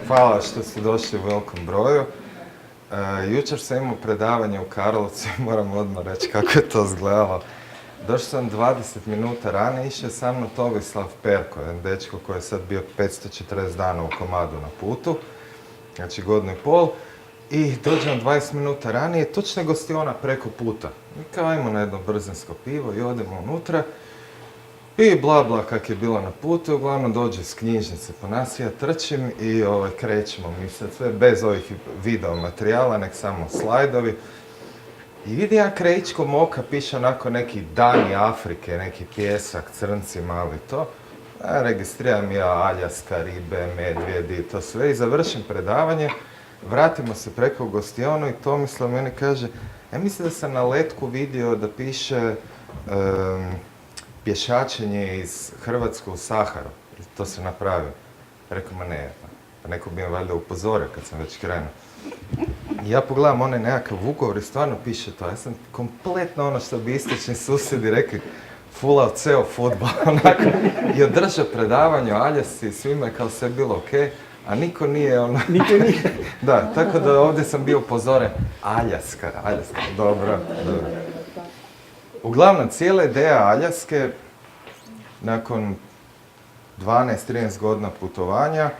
Hvala što ste došli u velikom broju. Jučer sam imao predavanje u Karlovcu i moram odmah reći kako je to izgledalo. Došao sam 20 minuta ranije, išao sa mnom Tomislav Perko, jedan dečko koji je sad bio 540 dana u komadu na putu, znači godinu i pol. I dođem 20 minuta ranije, točno je gostiona preko puta. I kao ajmo na jedno brzinsko pivo i odemo unutra. I bla bla kak je bilo na putu, uglavnom dođe iz knjižnice po nas, ja trčim i krećemo mi sad sve bez ovih video materijala, nek samo slajdovi. I vidi ja krajičkom oka piše onako neki dani Afrike, neki pjesak, crnci mali to. Registriram ja Aljaska, ribe, medvjedi, to sve i završim predavanje. Vratimo se preko gostionu i Tomislav meni kaže, ja mislim da sam na letku vidio da piše pješačenje iz Hrvatske u Saharu. To se napravio. Rekao, ma ne, pa neko bi me valjda upozorio kad sam već krenuo. I ja pogledam onaj nekakav ugovor i stvarno piše to. Ja sam kompletno ono što bi istočni susjedi rekli, fulao ceo fudbal, onako. I održao predavanje o Aljasci i svima je kao sve bilo okej. A niko nije ono... Niko nije. Da, tako da ovdje sam bio upozoren. Aljaska, dobro. Uglavnom, cijela ideja Aljaske, nakon 12-13 godina putovanja,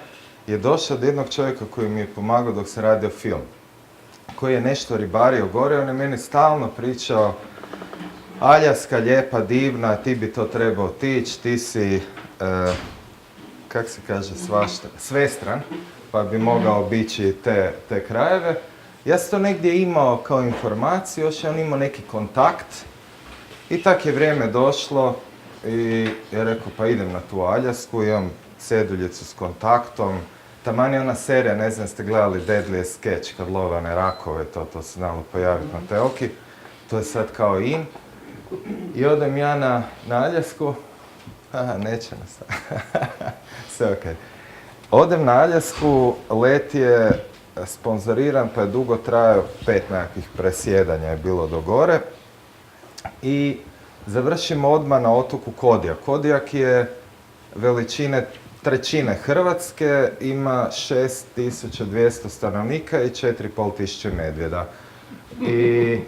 je došla od jednog čovjeka koji mi je pomagao dok se radio film. Koji je nešto ribario gore, on je meni stalno pričao Aljaska, lijepa, divna, ti bi to trebao otići, ti si... kak se kaže, svestran, pa bi mogao obići te krajeve. Ja sam to negdje imao kao informaciju, još je on imao neki kontakt i tak je vrijeme došlo i ja rekao pa idem na tu Aljasku, imam ceduljicu s kontaktom. Taman je ona serija, ne znam ste gledali Deadliest Catch, kad love one rakove, to se znalo pojaviti na Teoki. To je sad kao in. I odem ja na Aljasku. Aha, neće nas. Sve okej. Odem na Aljasku, let je sponzoriran pa je dugo trajao, 5 nekakvih presjedanja je bilo do gore. I završimo odmah na otoku Kodijak. Kodijak je veličine trećine Hrvatske, ima 6200 stanovnika i 4500 medvjeda. I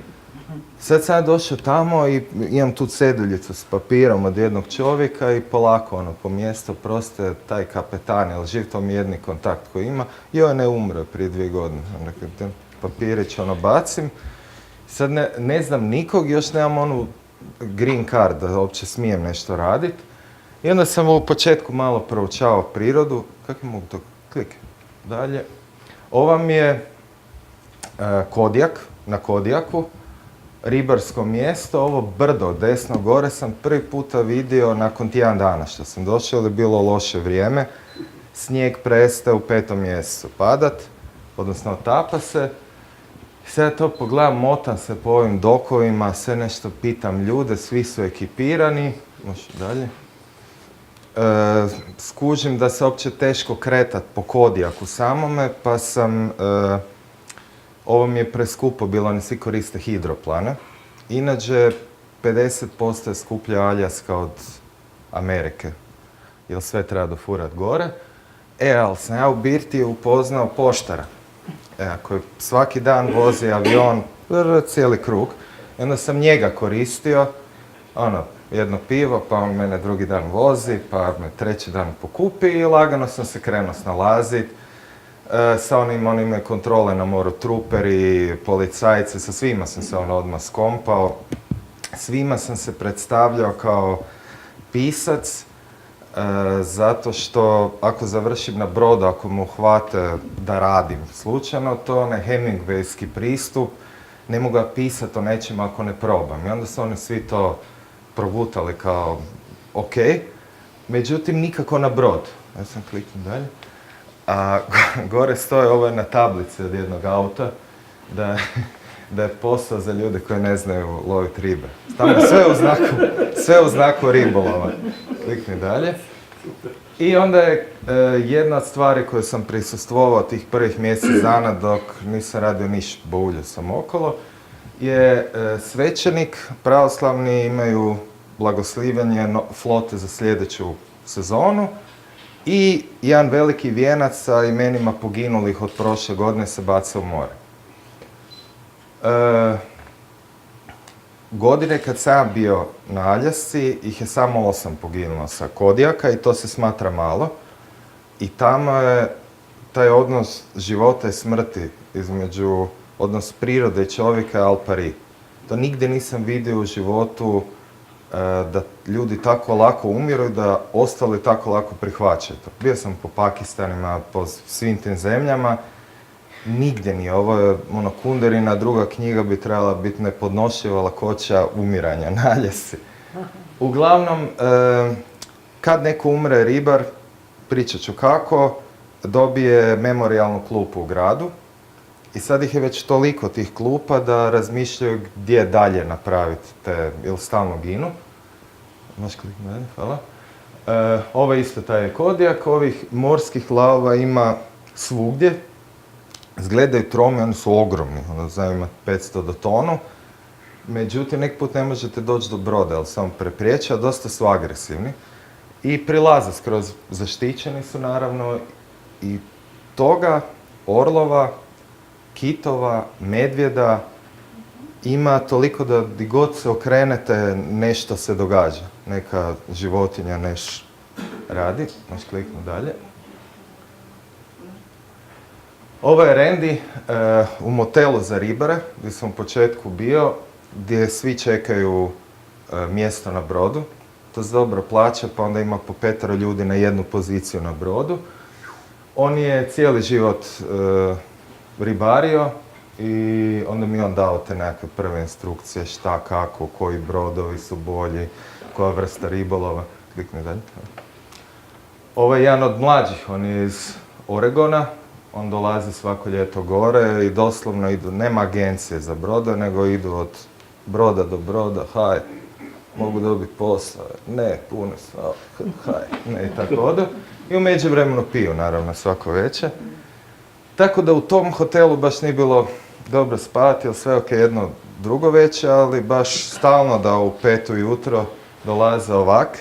sad sam došao tamo i imam tu ceduljicu s papirom od jednog čovjeka i polako po mjesto proste taj kapetan, jel živ, to mi je jedni kontakt koji ima. Joj, ne umre prije 2 godine. Ten papirić bacim. Sad ne znam nikog, još nemam onu green card da uopće smijem nešto raditi. I onda sam u početku malo proučavao prirodu. Kako mogu to klikati? Dalje. Ovo mi je Kodijak, na Kodijaku. Ribarsko mjesto, ovo brdo desno gore sam prvi puta vidio nakon tjedan dana što sam došao, jer je bilo loše vrijeme. Snijeg prestaje u 5. mjesecu padat, odnosno otapa se. Sad to pogledam, motam se po ovim dokovima, sve nešto pitam ljude, svi su ekipirani. Može dalje. Skužim da se uopće teško kretat po Kodijaku samome, pa sam... Ovo mi je preskupo bilo, oni svi koriste hidroplane. Inače, 50% je skuplja Aljaska od Amerike, jer sve treba dofurat gore. Ali sam ja u birti upoznao poštara, koji svaki dan vozi avion, cijeli krug. I onda sam njega koristio, jedno pivo, pa on mene drugi dan vozi, pa me treći dan pokupi i lagano sam se krenuo snalazit. Sa onim kontrole na moru, truperi, policajci, sa svima sam se odmah skompao. Svima sam se predstavljao kao pisac, zato što ako završim na brodu, ako mu hvate da radim slučajno, to je onaj Hemingwayski pristup, ne mogu ga pisati o nečem ako ne probam. I onda su oni svi to progutali kao ok, međutim nikako na brod. Ja sam kliknuo dalje. A gore stoje, ovo je na tablici od jednog auta, da je posao za ljude koji ne znaju loviti ribe. Stavno sve u znaku ribolova. Klikni dalje. I onda je jedna od stvari koju sam prisustvovao tih prvih mjesec dana dok nisam radio ništa, bauljao sam okolo, je svećenik pravoslavni imaju blagoslivljanje flote za sljedeću sezonu i jedan veliki vijenac sa imenima poginulih od prošle godine se baca u more. Godine kad sam bio na Aljasci, ih je samo 8 poginulo sa Kodijaka i to se smatra malo. I tamo je taj odnos života i smrti između odnos prirode i čovjeka je al pari. To nigdje nisam vidio u životu da ljudi tako lako umiru i da ostali tako lako prihvaćaju to. Bio sam po Pakistanima, po svim tim zemljama, nigdje nije. Ovo je Kunderina druga knjiga bi trebala biti nepodnošljiva lakoća umiranja na Aljasci. Uglavnom, kad neko umre ribar, pričat ću kako, dobije memorijalnu klupu u gradu i sad ih je već toliko tih klupa da razmišljaju gdje dalje napraviti te, ili stalno ginu. Možeš kliknuti dalje, hvala. Ovo je isto taj Kodijak, ovih morskih lavova ima svugdje. Izgledaju tromi, oni su ogromni, znaju imati 500 do tonu. Međutim, nek put ne možete doći do broda, ali samo prepriječe, a dosta su agresivni. I prilaze skroz, zaštićeni su naravno, i toga, orlova, kitova, medvjeda, ima toliko da di god se okrenete nešto se događa. Neka životinja nešto radi. Možeš kliknuti dalje. Ovo je Randy u motelu za ribare, gdje sam u početku bio, gdje svi čekaju mjesto na brodu. To se dobro plaća, pa onda ima po 5 ljudi na jednu poziciju na brodu. On je cijeli život ribario i onda mi on dao te nekakve prve instrukcije šta, kako, koji brodovi su bolji, koja vrsta ribolova. Klikni dalje. Ovo je jedan od mlađih, on je iz Oregona. On dolazi svako ljeto gore i doslovno idu, nema agencije za broda, nego idu od broda do broda, haj, mogu dobiti posao, ne, puno su, haj, ne, i tako odu. I u međuvremenu piju, naravno, svako večer. Tako da u tom hotelu baš nije bilo dobro spavati, jer sve ok jedno drugo večer, ali baš stalno da u 5 ujutro dolaze ovak.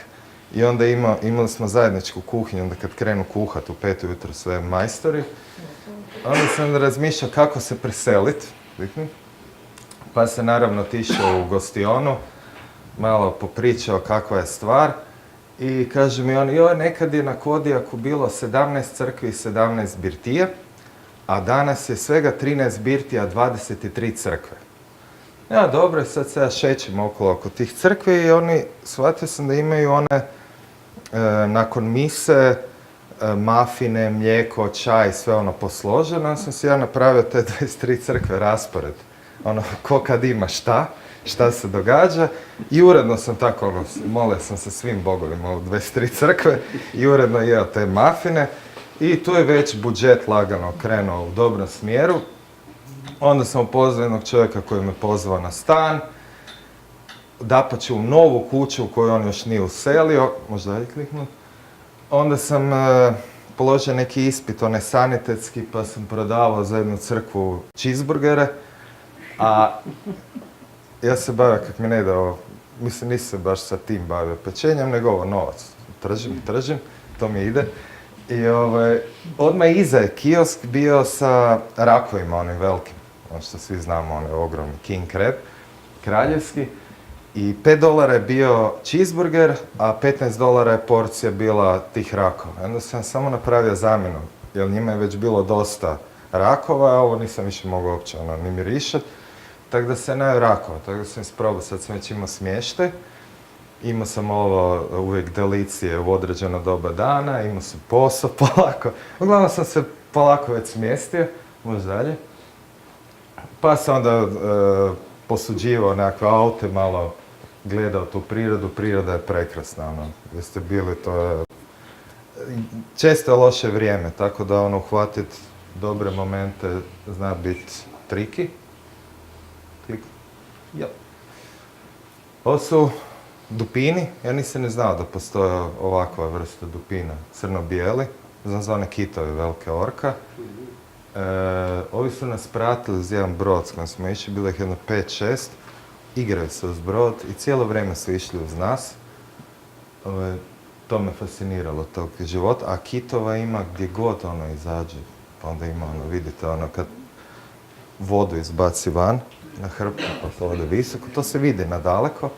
I onda imali smo zajedničku kuhinju, onda kad krenu kuhat u 5 ujutro sve majstori. Onda sam razmišljao kako se preseliti, pa se naravno otišao u gostionu, malo popričao kakva je stvar i kaže mi on, joj, nekad je na Kodijaku bilo 17 crkvi i 17 birtija, a danas je svega 13 birtija, 23 crkve. Ja, dobro, sad se ja šećem okolo oko tih crkvi i oni, shvatio sam da imaju one, nakon mise, mafine, mlijeko, čaj, sve ono posloženo. Onda sam si ja napravio te 23 crkve raspored. Ono, ko kad ima šta se događa. I uredno sam tako, molio sam se svim bogovima u 23 crkve i uredno jeo te mafine. I tu je već budžet lagano krenuo u dobrom smjeru. Onda sam upoznao jednog čovjeka koji me pozvao na stan. Dapače u novu kuću u koju on još nije uselio. Možda dalje kliknuti. Onda sam položio neki ispit, onaj sanitetski, pa sam prodavao za jednu crkvu cheeseburgere. A ja se bavio, kak mi ne dao, mislim nisam se baš sa tim bavio pečenjem, nego ovo novac. Tržim, to mi ide. I odmah iza je kiosk bio sa rakovima, onim velikim. Ono što svi znamo, onaj ogromni king crab, kraljevski. I $5 je bio cheeseburger, a $15 je porcija bila tih rakova. Onda sam samo napravio zamjenu, jer njima je već bilo dosta rakova, a ovo nisam više mogao uopće ni mirišati. Tako da se najeo rakova, tako da sam isprobao, sad sam već imao smještaj. Imao sam ovo uvijek delicije u određeno doba dana, imao sam posao polako. Uglavnom sam se polako već smjestio, možda dalje. Pa sam onda posuđivao nekakve aute, malo gledao tu prirodu, priroda je prekrasna, ono, gdje ste bili, to je često loše vrijeme, tako da uhvatiti dobre momente zna biti triki. Ja. Ovo su dupini, ja nisam ne znao da postoje ovakva vrsta dupina, crno-bijeli, znam za one kitove velike orka. Ovi su nas pratili uz jedan brod s kojim smo išli, bilo ih jedno 5-6, igraju se uz brod i cijelo vrijeme su išli uz nas. To me fasciniralo, tog života, a kitova ima gdje god ono izađe, pa onda ima ono, vidite ono kad vodu izbaci van na hrpu, pa to ode visoko, to se vidi nadaleko.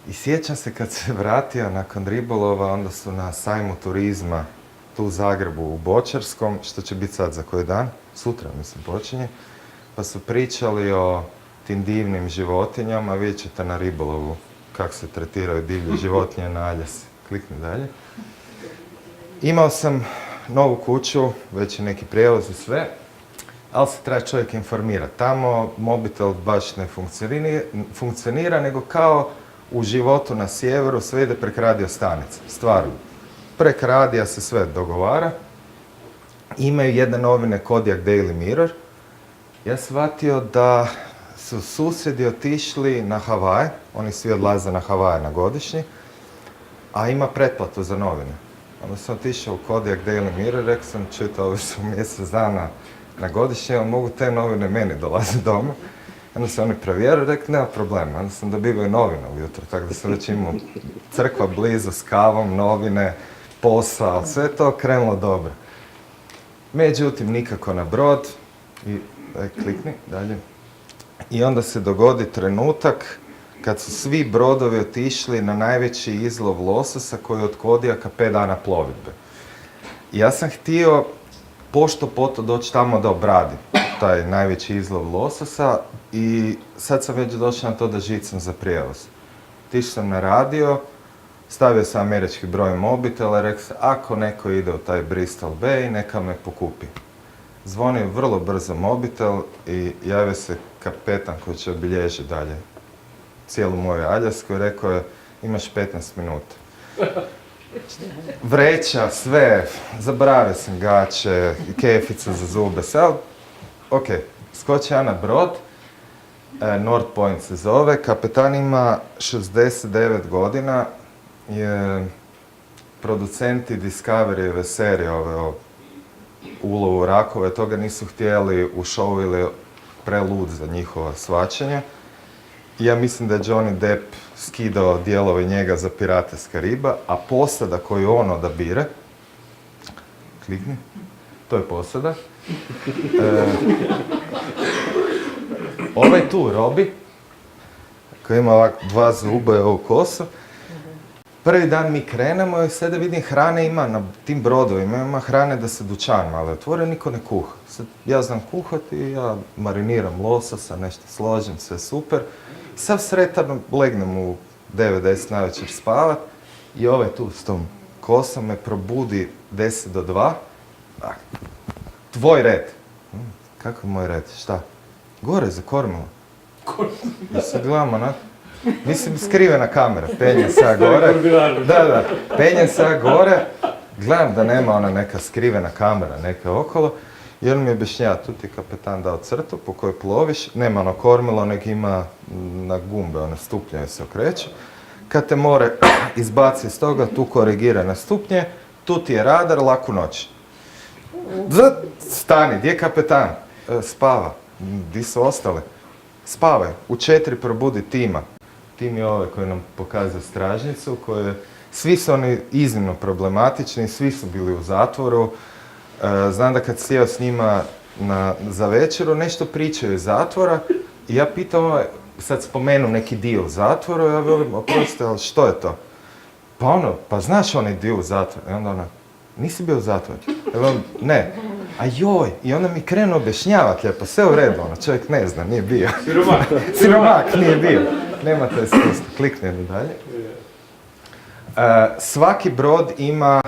I sjećam se kad se vratio nakon ribolova, onda su na sajmu turizma tu u Zagrebu u Bočarskom, što će biti sad za koji dan, sutra mislim počinje, pa su pričali o tim divnim životinjama, vidjet ćete na ribolovu kako se tretiraju divlje životinje na Aljasi. Klikni dalje. Imao sam novu kuću, već je neki prijevoz i sve, ali se treba čovjek informirati. Tamo mobitel baš ne funkcionira, nego kao u životu na sjeveru sve ide prek radio stanice. Stvarno. Prek radija se sve dogovara. Imaju jedne novine Kodiak Daily Mirror. Ja shvatio da su susjedi otišli na Havaje, oni svi odlaze na Havaje na godišnji, a ima pretplatu za novine. Onda sam otišao u Kodiak Daily Mirror, rekao sam, čujte, ovi su mjesec dana na godišnje, ali mogu te novine meni dolaze doma. Onda se oni provjerili, rekao, nema problema. Onda sam dobivao novine ujutro, tako da sam već imao crkva blizu s kavom, novine, posao, sve to krenulo dobro. Međutim, nikako na brod i klikni dalje. I onda se dogodi trenutak kad su svi brodovi otišli na najveći izlov lososa koji je od Kodijaka 5 dana plovidbe. I ja sam htio pošto poto doći tamo da obradim taj najveći izlov lososa i sad sam već došao na to da žicam za prijevoz. Otišao sam na radio, stavio sam američki broj mobitela i rekao sam, ako neko ide u taj Bristol Bay, neka me pokupi. Zvonio vrlo brzo mobitel i javio se kapetan koji će obilježiti dalje cijelu moju Aljasku i rekao je, imaš 15 minuta. Vreća, sve, zaboravio sam gaće, kefice za zube, sve, ali ok, skoči ja na brod, North Point se zove, kapetan ima 69 godina, je producenti Discoveryjeve serije o ulovu rakova, toga nisu htjeli u show ili prelud za njihova shvaćanja. Ja mislim da je Johnny Depp skidao dijelove njega za Pirate s Kariba, a posada koju on odabire, klikni, to je posada. Ovaj tu, Robi, koji ima ovak 2 zuba i ovu kosu, prvi dan mi krenemo i sada vidim hrane ima na tim brodovima, ima hrane da se dućan malo otvore, niko ne kuha. Sad, ja znam kuhati, ja mariniram lososa, nešto složim, sve super. Sav sretan legnem u 9-10 navečer spavat i ovaj tu s tom kosom me probudi 10 do 2. Tvoj red. Kako je moj red? Šta? Gore za kormilo. I sad gledam onak. Mislim, skrivena kamera, penjem se ja gore. Da, penjem se ja gore. Gledam da nema ona neka skrivena kamera, neka okolo. I on mi objašnjava, tu ti je kapetan dao crtu po kojoj ploviš, nema ono kormilo, nego ima na gumbe, one stupnje se okreću. Kad te more izbaci iz toga, tu korigira na stupnje, tu ti je radar, laku noć. Stani, gdje je kapetan? Spava. Di su ostali? Spavaj. U 4 probudi tima. Tim je ovaj koji nam pokazuje stražnicu, svi su oni iznimno problematični, svi su bili u zatvoru. Znam da kad sjeo s njima za večeru, nešto pričaju iz zatvora i ja pitam, sad spomenu neki dio u zatvoru, ja velim, oprostite, ali što je to? Pa znaš onaj dio u zatvoru? I onda ona, nisi bio u zatvoru? Ja velim, ne. A joj, i onda mi krenu objašnjavati lijepo, sve u redu, čovjek ne zna, nije bio. Siromak nije bio. Nemate iskustva, kliknemo dalje. Svaki brod ima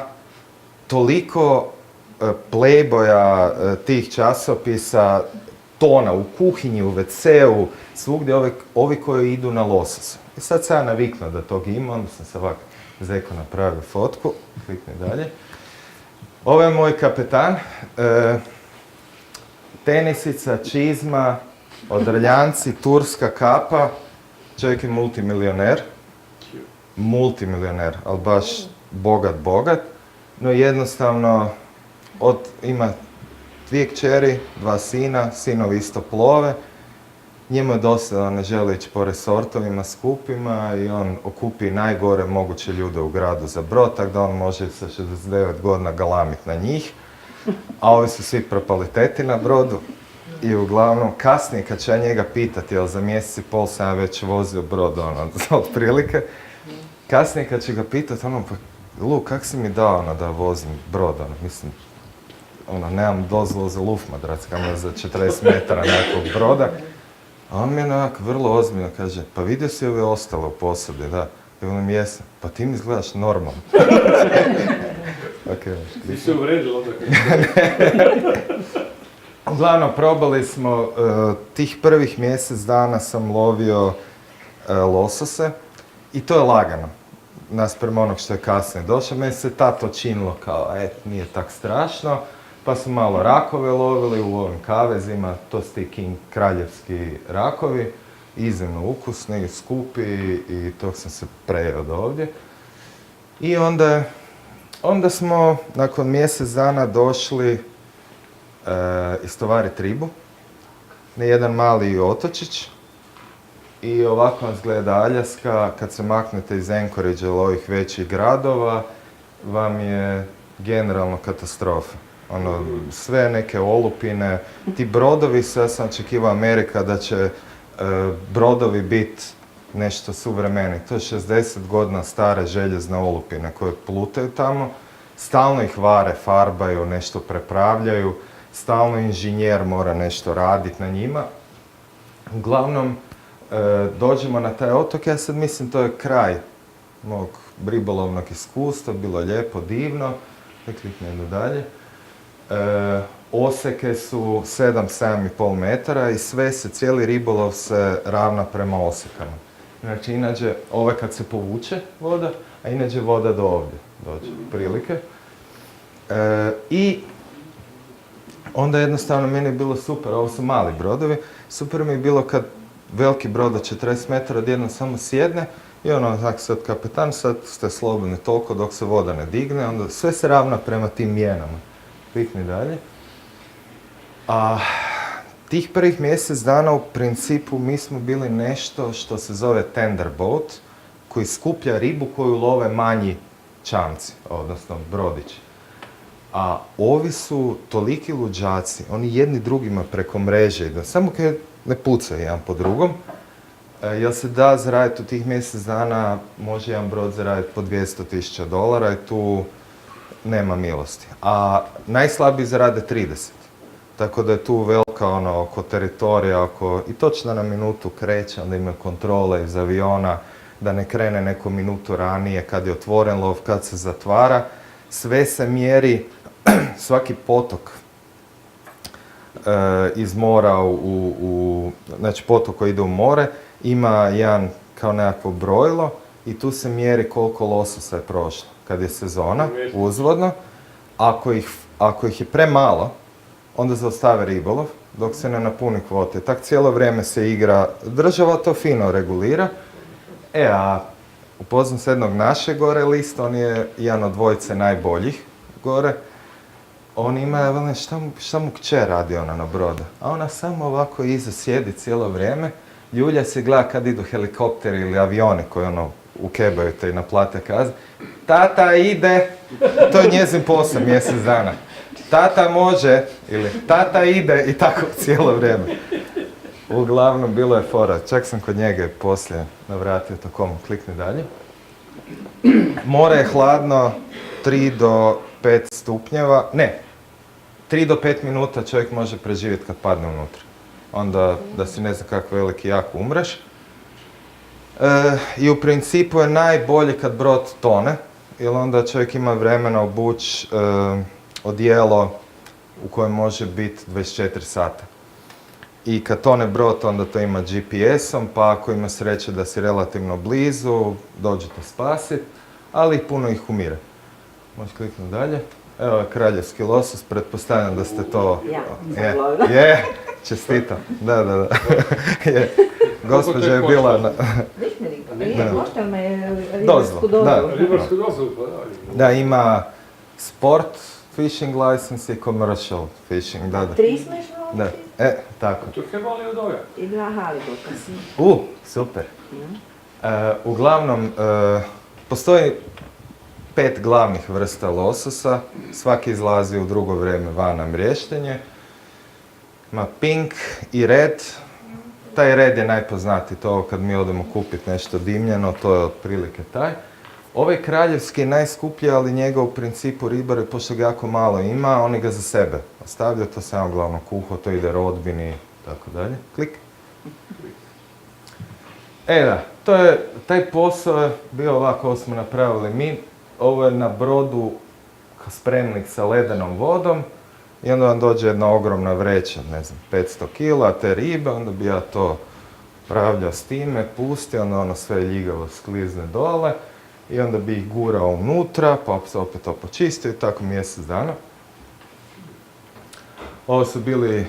toliko Playboya, tih časopisa, tona u kuhinji, u WC-u, svugdje ovi koji idu na losos. I sad sam ja naviknuo da tog ima, onda sam se ovako zeko napravio fotku, klikni dalje. Ovo je moj kapetan, tenisica, čizma, odrljanci, turska kapa, čovjek je multimilioner. multimilioner, ali baš bogat, no jednostavno ima 2 kćeri, 2 sina, sinovi isto plove, njemu je dosta, on ne želi ići po resortovima skupima i on okupi najgore moguće ljude u gradu za brod, tako da on može sa 69 godina galamiti na njih, a ovi su svi propaliteti na brodu. I uglavnom, kasnije kad će ja njega pitati, jer za mjesec i pol sam ja već vozio brod, otprilike, kasnije kad će ga pitati, pa Lu, kak si mi dao da vozim brod, mislim, nemam dozvolu za luftmadrac, kam je za 40 metara nekog broda. A on mi je onak vrlo ozbiljno kaže, pa vidio si ove ostale u posadi, da. I ono jesam, pa ti mi izgledaš normalno. Ti se uvređio onda Uglavnom, probali smo, tih prvih mjesec dana sam lovio losose i to je lagano, naspram onog što je kasnije došlo. Meni se tato činilo kao, nije tak strašno, pa smo malo rakove lovili u ovim kavezima, to su ti king kraljevski rakovi, iznimno ukusni, skupi i tog sam se prejeo do ovdje. I onda smo nakon mjesec dana došli istovariti ribu na jedan mali otočić i ovako vam izgleda Aljaska. Kad se maknete iz Anchorage ili ovih većih gradova, vam je generalno katastrofa. Sve neke olupine, ti brodovi, ja sam očekivao Amerika da će brodovi biti nešto suvremeni. To je 60 godina stare željezne olupine koje plutaju tamo, stalno ih vare, farbaju, nešto prepravljaju, stalno inženjer mora nešto raditi na njima. Uglavnom, dođemo na taj otok, ja sad mislim to je kraj mog ribolovnog iskustva, bilo je lijepo, divno, da kliknem dalje. Oseke su 7,5 metara i cijeli ribolov se ravna prema osekama. Znači, inače, ovo je kad se povuče voda, a inače voda do ovdje dođe, prilike. I onda jednostavno meni je bilo super, ovo su mali brodovi, super mi je bilo kad veliki brod od 40 metara odjednom samo sjedne i znači sad kapetan, sad ste slobodni toliko dok se voda ne digne, onda sve se ravna prema tim mjenama. Klikni dalje. A tih prvih mjesec dana u principu mi smo bili nešto što se zove tender boat, koji skuplja ribu koju love manji čamci, odnosno brodići. A ovi su toliki luđaci, oni jedni drugima preko mreže idu, samo kad ne pucaju jedan po drugom. Jel se da zaraditi u tih mjesec dana, može jedan brod zaraditi po $200,000 i tu nema milosti. A najslabiji zarade 30. Tako da je tu velika oko teritorija, i točno na minutu kreće, onda ima kontrole iz aviona, da ne krene neku minutu ranije, kad je otvoren lov, kad se zatvara. Sve se mjeri, svaki potok iz mora, znači potok koji ide u more, ima jedan kao nekakvo brojilo i tu se mjeri koliko lososa je prošlo. Kad je sezona, uzvodno, ako ih je premalo, onda zaostave ribolov dok se ne napuni kvote. Tak cijelo vrijeme se igra, država to fino regulira. A upoznam se jednog našeg gore lista, on je jedan od dvojice najboljih gore. On ima, šta mu kćer radi ona na brodu? A ona samo ovako iza sjedi cijelo vrijeme, ljulja se gleda kad idu helikopteri ili avioni koji ukebaju te i naplate kazne. Tata ide, to je njezin posao mjesec dana. Tata može, ili tata ide i tako cijelo vrijeme. Uglavnom, bilo je fora. Čak sam kod njega poslije navratio takom, klikni dalje. More je hladno 3 do 5 stupnjeva, 3 do 5 minuta čovjek može preživjeti kad padne unutra. Onda, da si ne znam kako veliki jak umreš. I u principu je najbolje kad brod tone, jer onda čovjek ima vremena obući odijelo u kojem može biti 24 sata. I kad tone brod, onda to ima GPS-om, pa ako ima sreće da si relativno blizu, dođete spasiti, ali puno ih umire. Možeš kliknuti dalje. Evo je kraljevski losos, pretpostavljam da ste to... čestitam. Da. Gospođa je bila... Nije, možda me Dozvolu, ribarsku dozvolu. Ribarsku dozvolu, pa da. Da, ima sport fishing license i commercial fishing, da. 3 smeš Da, loviti tako. To je mali od ove. i 2 halibuta si. Super. Uglavnom, postoji 5 glavnih vrsta lososa, svaki izlazi u drugo vrijeme van na mriještenje. Ima pink i red. Taj red je najpoznatiji, to kad mi odemo kupiti nešto dimljeno, to je otprilike taj. Ovaj kraljevski je najskuplji, ali njega u principu ribare, pošto ga jako malo ima, oni ga za sebe ostavljaju, to sam uglavnom kuho, to ide rodbini i tako dalje. Klik. Da, taj posao je bio ovako, ovo smo napravili mi. Ovo je na brodu spremnik sa ledenom vodom i onda vam dođe jedna ogromna vreća, ne znam, 500 kila te ribe, onda bi ja to pravljao s time, pustio, onda ono sve ljigavo sklizne dole i onda bi ih gurao unutra, pa se opet to počistio i tako mjesec dana. Ovo su bili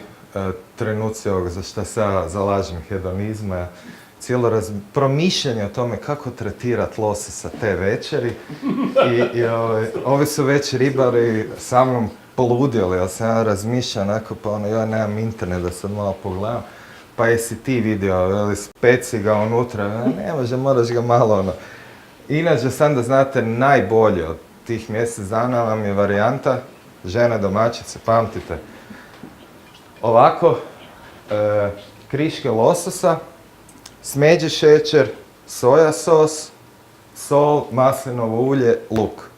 trenuci ovoga za što se ja zalažem, hedonizma, cijelo promišljanje o tome kako tretirati lososa te večeri. Ovi su već ribari sa mnom poludjeli, ali sam ja razmišljao onako, pa ja nemam internet da sad malo pogledam, pa jesi ti vidio, speci ga unutra, ne može, moraš ga malo Inače, sam da znate, najbolje od tih mjesec dana vam je varijanta žene domaćice, pamtite. Ovako, kriške lososa, smeđi šećer, soja sos, sol, maslinovo ulje, luk.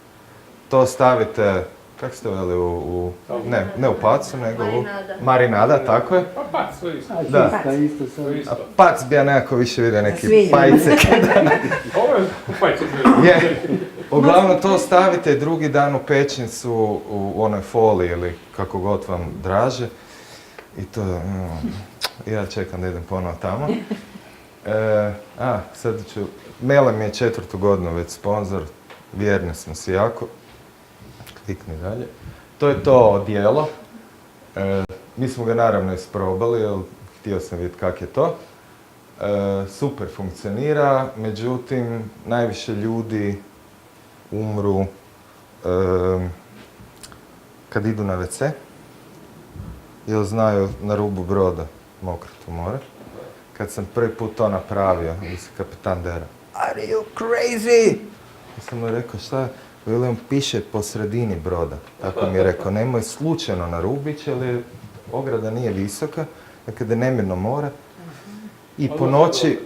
To stavite, kako ste veli, ne u pacu, nego u marinada, tako je. Pa pac, to je isto. Da. A pac bi ja nekako više vidio neki pajcek. Ovo je pajcek. Uglavnom to stavite drugi dan u pećnicu u onoj foliji ili kako god vam draže. I to, ja čekam da idem ponovo tamo. Sad ću, Mele mi je 4. godinu već sponzor, vjerni smo si jako. Klikni dalje. To je to odijelo. Mi smo ga naravno isprobali, jer htio sam vidjeti kak je to. Super funkcionira, međutim, najviše ljudi umru kad idu na WC, jer znaju na rubu broda mokriti u more. Kad sam prvi put to napravio, onda se kapitan dera. Are you crazy? Ja sam mu rekao, šta? William piše po sredini broda. Tako mi je rekao, nemoj slučajno na rubić, jer ograda nije visoka, dakle da je nemirno more. I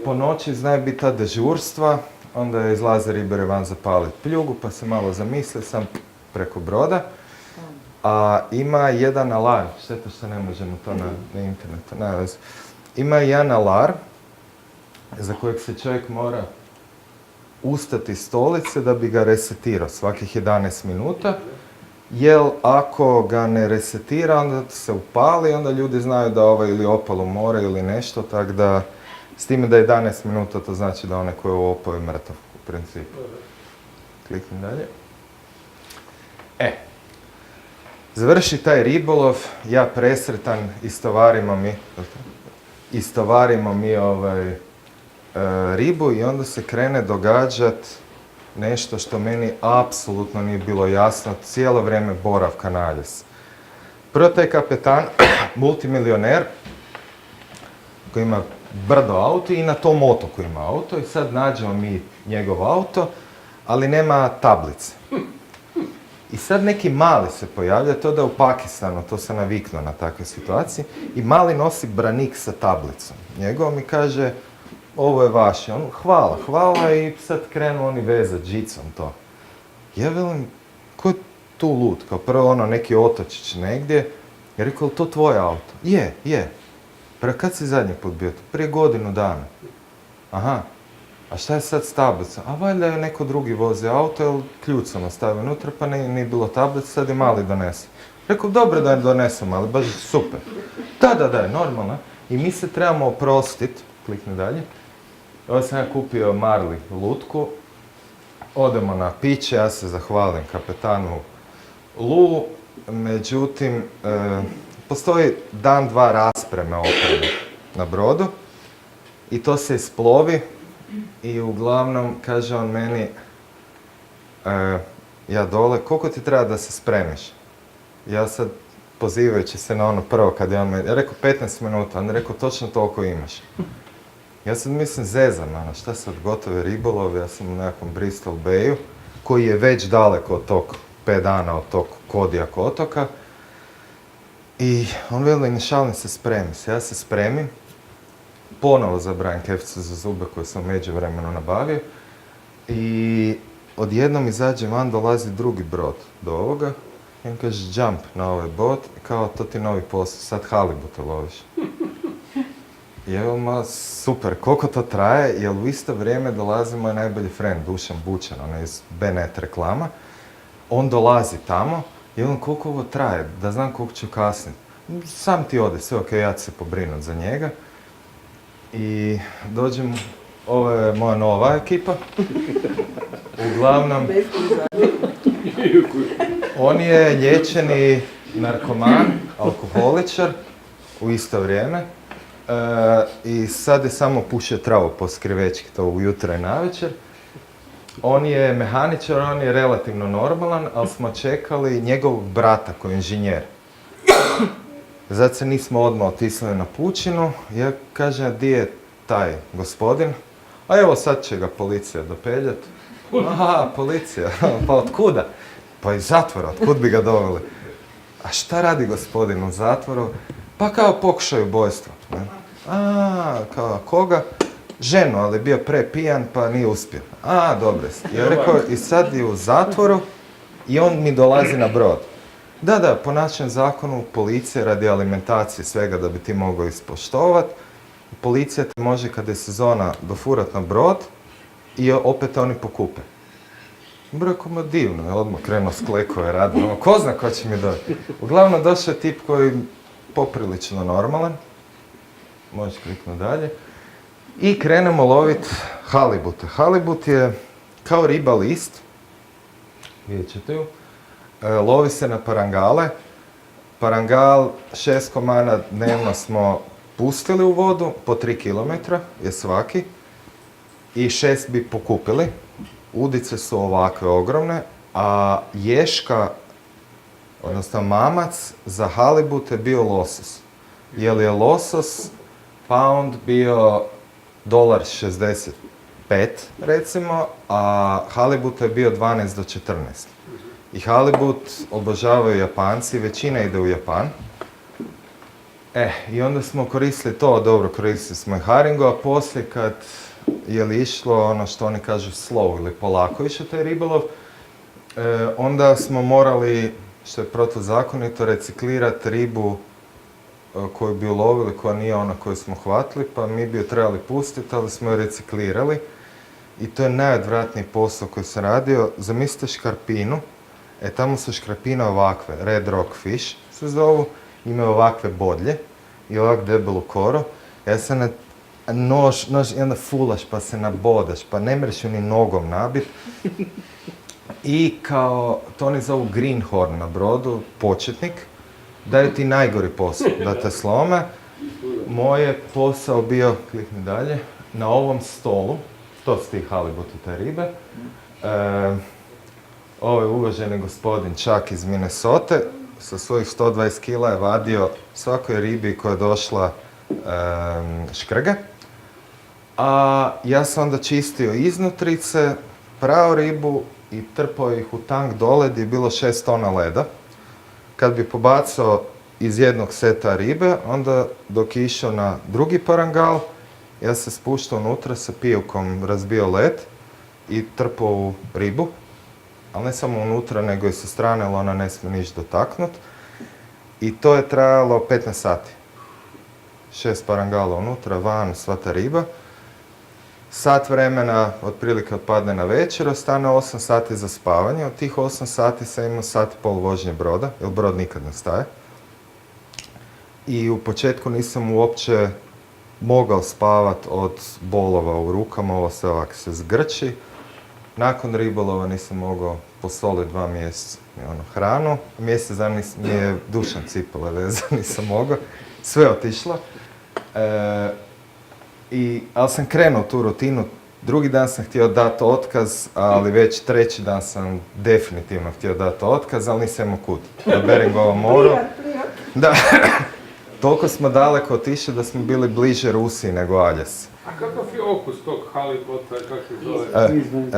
po noći znaju biti ta dežurstva, onda izlaze ribare van zapaliti pljugu, pa se malo zamisli sam preko broda. A ima jedan alarm, šteta što ne možemo to na internetu, nema veze. Ima jedan alarm za kojeg se čovjek mora ustati iz stolice da bi ga resetirao svakih 11 minuta. Jer ako ga ne resetira, onda se upali, onda ljudi znaju da ili opalo u more ili nešto, tako da s time da je 11 minuta, to znači da onaj koji je opao je mrtav u principu. Klikni dalje. Završi taj ribolov, ja presretan, istovarimo mi ribu i onda se krene događat nešto što meni apsolutno nije bilo jasno cijelo vrijeme boravka na Aljasci. Prvo taj kapetan, multimilioner, koji ima brdo auto i na tom otoku ima auto i sad nađemo mi njegov auto, ali nema tablice. I sad neki mali se pojavlja, to da je u Pakistanu, to se naviknuo na takve situacije, i mali nosi branik sa tablicom. Njegov mi kaže, ovo je vaše. On, hvala i sad krenu oni vezat žicom to. Ja velim, ko je tu lud? Kao prvo neki otočić negdje. Ja rekao, je to tvoj auto? Je. Kad si zadnji put bio tu? Prije godinu dana. Aha. A šta je sad s tablicom? A valjda je neko drugi vozi auto, jer ključ sam ostavio unutra, pa nije bilo tablice, sad je mali donese. Rekao, dobro da je donesem, ali baš super. Da, normalno. I mi se trebamo oprostiti, klikni dalje. Ovo sam ja kupio Marli lutku, odemo na piće, ja se zahvalim kapetanu Lu, međutim, postoji dan, dva raspreme opreme na brodu i to se isplovi I uglavnom, kaže on meni, ja dole, koliko ti treba da se spremiš? Ja sad, pozivajući se na ono prvo kad je on me, ja rekao 15 minuta, on je rekao točno toliko imaš. Ja sad mislim zezam, ono, šta sad gotove ribolove, ja sam u nekakvom Bristol Bayu, koji je već daleko od tog 5 dana od tog Kodijak otoka. I on veli, ne šalim se, spremi se. Ja se spremim, ponovo zabravim keficu za zube koju sam u međuvremenu nabavio i odjednom izađe van, dolazi drugi brod do ovoga i on kaže jump na ovaj bot i kao to ti novi posao, sad halibute loviš. I evo ma super, koliko to traje, jer u isto vrijeme dolazi moj najbolji friend Dušan Bučan, on je iz BNet reklama. On dolazi tamo i on koliko ovo traje, da znam koliko ću kasniti. Sam ti ode, sve ok, ja ću se pobrinut za njega. I dođem, ovo je moja nova ekipa. Uglavnom, on je liječeni narkoman, alkoholičar u isto vrijeme. I sad je samo pušio travu po skrivečki, to ujutro i navečer. On je mehaničar, on je relativno normalan, ali smo čekali njegovog brata koji je inženjer. Zato se nismo odmah otisnuli na pučinu. Ja kažem, di je taj gospodin? A evo sad će ga policija dopeljat. Aha, policija, pa otkuda? Pa iz zatvora, otkud bi ga doveli? A šta radi gospodin u zatvoru? Pa kao pokušaj ubojstva. A, kao koga? Ženu, ali bio prepijan pa nije uspio. A, dobro. Ja rekao, i sad je u zatvoru i on mi dolazi na brod. Da, po našem zakonu policija radi alimentacije svega da bi ti mogao ispoštovat. Policija te može kada je sezona dofurat na brod i opet oni pokupe. Rekao, ma divno, je odmah krenuo s klekove radi. Ko zna ko će mi doći. Uglavnom došao je tip koji je poprilično normalan. Možeš kliknuti dalje. I krenemo loviti halibute. Halibut je kao riba list. Vidjet ćete ju. Lovi se na parangale. Parangal 6 komana dnevno smo pustili u vodu, po 3 km je svaki. I 6 bi pokupili. Udice su ovakve ogromne, a ješka, odnosno mamac, za halibut je bio losos. Jer je losos pound bio $65 recimo, a halibut je bio 12 do 14. I halibut obožavaju Japanci, većina ide u Japan. I onda smo koristili to, dobro, koristili smo i haringu, a poslije kad je li išlo ono što oni kažu slow ili polako išao taj ribolov, onda smo morali, što je protuzakonito, reciklirati ribu koju bi ulovili, koja nije ona koju smo hvatili, pa mi bi ju trebali pustiti, ali smo ju reciklirali. I to je najodvratniji posao koji sam radio. Zamislite škarpinu, tamo su škarpine ovakve, red rock fish se zovu, imaju ovakve bodlje i ovak debelu koro. Ja sam na nož i onda fulaš pa se nabodaš, pa ne mreš ju ni nogom nabit. I kao, to oni zovu greenhorn na brodu, početnik, daju ti najgori posao, da te slome. Moj je posao bio, klikni dalje, na ovom stolu, to su ti halibuti, te ribe. Ovo je uvaženi gospodin Čak iz Minnesote, sa svojih 120 kila je vadio svakoj ribi koja je došla škrge. A ja sam onda čistio iznutrice, prao ribu i trpao ih u tank dole gdje je bilo 6 tona leda. Kad bi pobacao iz jednog seta ribe, onda dok je išao na drugi parangal, ja se spuštao unutra sa pijavkom, razbio led i trpao u ribu. Ali ne samo unutra, nego i sa strane, ali ona ne smije niš dotaknut. I to je trajalo 15 sati. 6 parangala unutra, van, sva ta riba. Sat vremena otprilike otpadne na večer, ostane 8 sati za spavanje. Od tih 8 sati sam imao sat i pol vožnje broda, jer brod nikad ne staje. I u početku nisam uopće mogao spavat od bolova u rukama, ovo se ovako se zgrči. Nakon ribolova nisam mogao posoliti 2 mjeseca hranu. Mjesec dana mi je Dušan cipala veza, nisam mogao. Sve otišlo. Ali sam krenuo tu rutinu drugi dan sam htio dati otkaz, ali već treći dan sam definitivno htio dati otkaz, ali nisam imao kud. Do Beringova moru. Plivat. Da, toliko smo daleko otišli da smo bili bliže Rusiji nego Aljas. A kakav je okus tog halibota, kako se zove?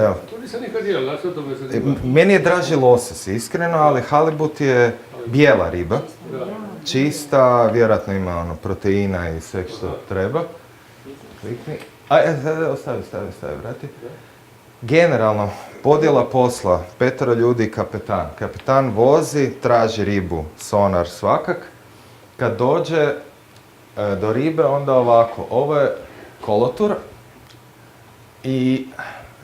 Evo. To nisam nikad jel, da sve to me zanima. Meni je draži losos, iskreno, ali halibut je bijela riba. Da. Čista, vjerojatno ima ono proteina i sve što treba. Klikni. Ostavi, vrati. Generalno, podjela posla, 5 ljudi i kapetan. Kapetan vozi, traži ribu, sonar svakak. Kad dođe do ribe, onda ovako, ovo je kolotur i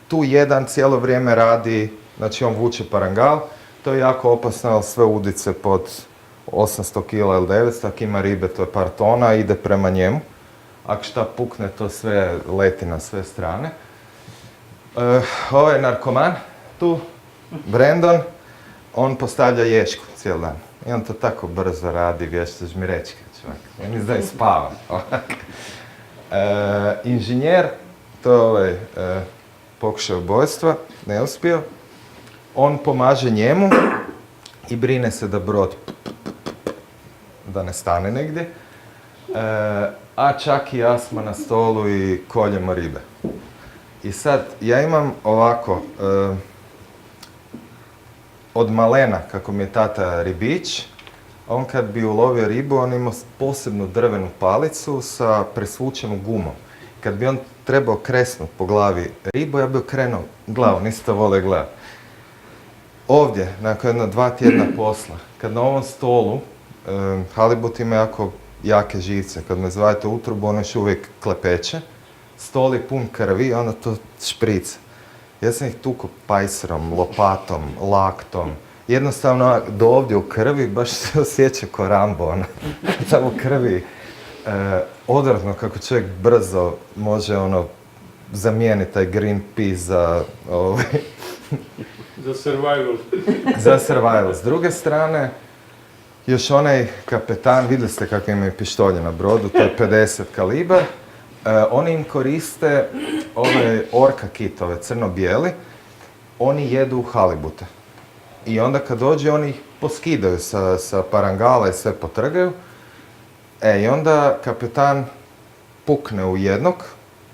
tu jedan cijelo vrijeme radi, znači on vuče parangal. To je jako opasno, ali sve udice pod 800 kg ili 900, ako ima ribe, to je par tona, ide prema njemu. Ako šta pukne, to sve leti na sve strane. Ovo je narkoman, tu, Brandon, on postavlja ješku cijel dan. I on to tako brzo radi, vještaš mi reći, čovjek. Ja mislim da je spava. Inženjer, to je ovaj pokušaj ubojstva, ne uspio. On pomaže njemu i brine se da brod da ne stane negdje. A čak i ja smo na stolu i koljemo ribe. I sad, ja imam ovako, od malena, kako mi je tata ribič, on kad bi ulovio ribu, on imao posebnu drvenu palicu sa presvučenom gumom. Kad bi on trebao kresnut po glavi ribu, ja bi okrenuo glavu, niste to vole gledati. Ovdje, nakon 2 tjedna posla, kad na ovom stolu, halibut ima jako jake živce, kad me zvajete utrobu, ono još uvijek klepeće, stol je pun krvi, onda to šprica. Ja sam ih tukao pajserom, lopatom, laktom, jednostavno do ovdje u krvi, baš se osjeća ko Rambo, ono, tamo u krvi. Odvratno kako čovjek brzo može ono zamijeniti taj green pea za Za survival. za survival. S druge strane, još onaj kapetan, vidjeli ste kako imaju pištolje na brodu, to je 50 kalibar. Oni im koriste ove orka kitove, crno-bijeli, oni jedu halibute. I onda kad dođe, oni ih poskidaju sa parangala i sve potrgaju. I onda kapetan pukne u jednog,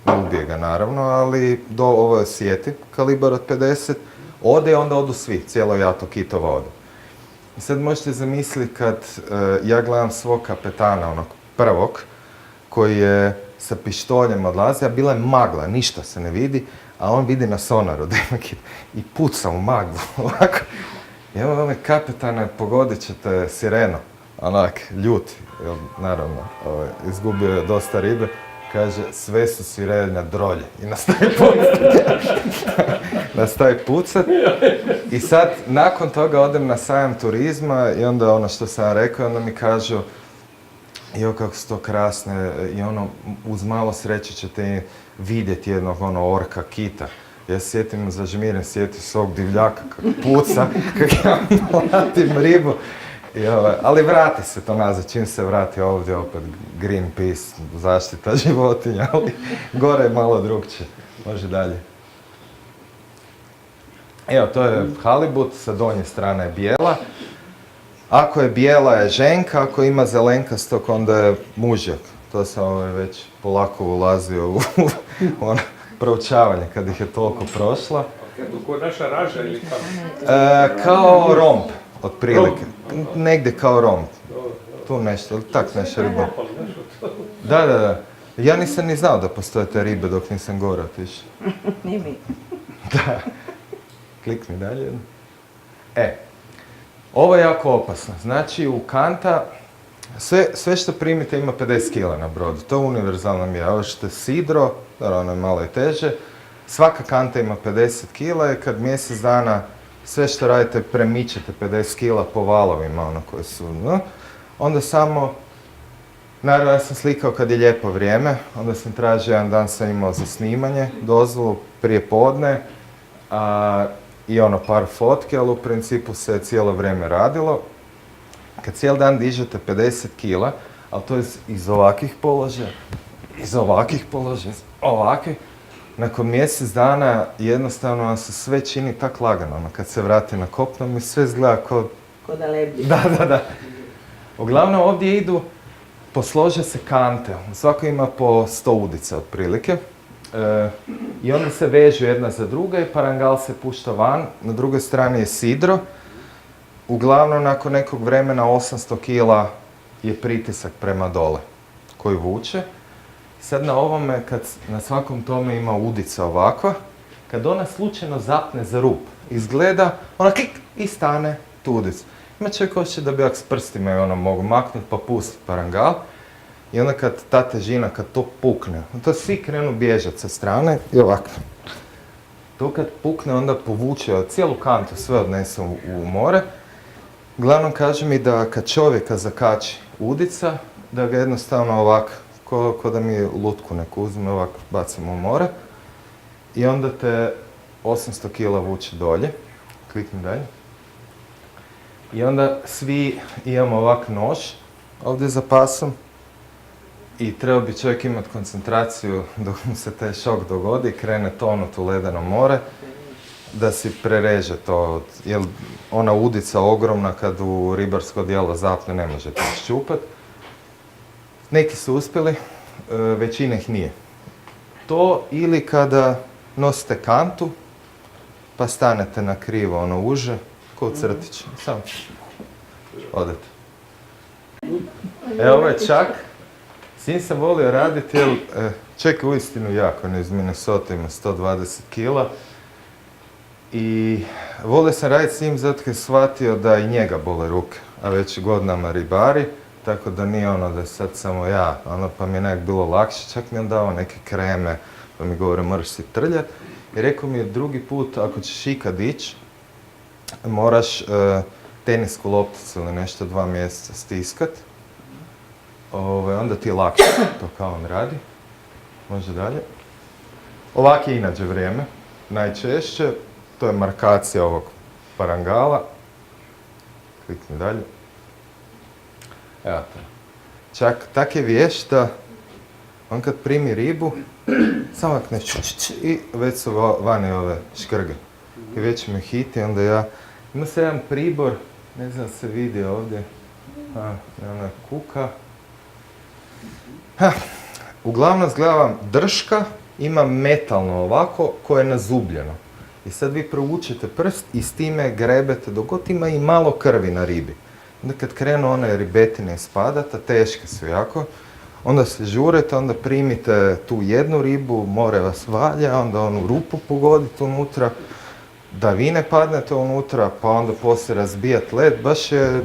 ne ubije ga naravno, ali ovo je sjeti, kalibar od 50, ode i onda odu svi, cijelo jato kitova ode. I sad možete zamisliti kad ja gledam svog kapetana, onog prvog, koji je sa pištoljem odlazi, a bila je magla, ništa se ne vidi, a on vidi na sonaru da ima kit i puca u maglu, ovako. I evo ove kapetane, pogodit ćete sirenu, onak, ljuti, jer naravno, izgubio je dosta ribe, kaže, sve su sirene drolje i nastavi pucat. I sad, nakon toga odem na sajam turizma i onda ono što sam rekao, onda mi kažu, jo, kako su to krasne, i ono, uz malo sreće ćete vidjeti jednog orka kita. Ja se sjetim zažmiren, sjetim svog divljaka kako puca, kako ja mlatim ribu. Ali vrati se to nazad, čim se vrati ovdje opet Greenpeace, zaštita životinja, ali gore je malo drugčije. Može dalje. Evo, to je halibut, sa donje strane je bijela. Ako je bijela je ženka, ako ima zelenkastog, onda je mužjak. To sam već polako ulazio u ono proučavanje, kad ih je toliko prošla. Ko naša raža ili kako? Kao romb, otprilike. Negdje kao romb. Tu nešto, tak nešto riba. Da. Ja nisam ni znao da postoje te ribe dok nisam gore otišao. Ni mi. Da. Klikni dalje. Ovo je jako opasno. Znači, u kanta, sve što primite ima 50 kg na brodu. To je univerzalna mjera. Ovo što je sidro, ono je malo i teže. Svaka kanta ima 50 kg i kad mjesec dana sve što radite premičete 50 kg po valovima, ono koji su, onda samo, naravno ja sam slikao kad je lijepo vrijeme, onda sam tražio, jedan dan sam imao za snimanje, dozvolu prije podne, i par fotke, ali u principu se cijelo vrijeme radilo. Kad cijeli dan dižete 50 kg, ali to je iz ovakvih položaja, ovakvih, nakon mjesec dana jednostavno vam se sve čini tak lagano. Ono, kad se vrati na kopno mi sve izgleda kao... Ko da lebdi. Da. Uglavnom ovdje idu, poslože se kante. Svako ima po 100 udica otprilike. I onda se vežu jedna za druga i parangal se pušta van. Na drugoj strani je sidro. Uglavnom, nakon nekog vremena 800 kila je pritisak prema dole koji vuče. Sad na ovome, kad na svakom tome ima udica ovakva, kad ona slučajno zapne za rup, izgleda, ona klik i stane tu udicu. Ima čovjek hoće da bi jak s prstima i ono mogu maknuti pa pustiti parangal. I onda kad ta težina, kad to pukne, to svi krenu bježati sa strane i ovako. To kad pukne, onda povuče cijelu kantu, sve odnese u more. Uglavnom kaže mi da kad čovjeka zakači udica, da ga jednostavno ovako, ko da mi lutku neku uzme, ovako bacimo u more. I onda te 800 kila vuče dolje. Klikni dalje. I onda svi imamo ovak nož ovdje za pasom. I treba bi čovjek imati koncentraciju dok mu se taj šok dogodi i krene tonut u ledeno more, da si prereže to, jer ona udica ogromna kad u ribarsko djelo zapne ne možete iščupati. Neki su uspjeli, većina ih nije. To ili kada nosite kantu, pa stanete na krivo, ono uže, ko crtić, samo odete. Evo je čak. S njim sam volio raditi, jer čovjek je uistinu jako, on je iz Minnesota, ima 120 kila. I volio sam raditi s njim zato kad je shvatio da i njega bole ruke, a već godinama ribari, tako da nije ono da je sad samo ja, ono pa mi je nekak bilo lakše, čak mi je on dao neke kreme, pa mi govore moraš si trljati. I rekao mi je drugi put, ako ćeš ikad ići, moraš tenisku lopticu ili nešto 2 mjeseca stiskat. Onda ti je lakše, to kao on radi. Može dalje. Ovak je inače vrijeme, najčešće. To je markacija ovog parangala. Klikni dalje. Evo to. Čak tak je vješta, on kad primi ribu, samo akne i već su vani ove škrge. I već me hiti, onda ja... Ima se jedan pribor, ne znam se vidi ovdje, ona kuka. Uglavnom zgledam drška, ima metalno ovako koje je nazubljeno. I sad vi provučete prst i s time grebete dok god ima i malo krvi na ribi. Onda kad krenu one ribetine ispadati, a teške su jako, onda se žurete, onda primite tu jednu ribu, more vas valja, onda onu rupu pogodite unutra, da vi ne padnete unutra, pa onda poslije razbijat led, baš je,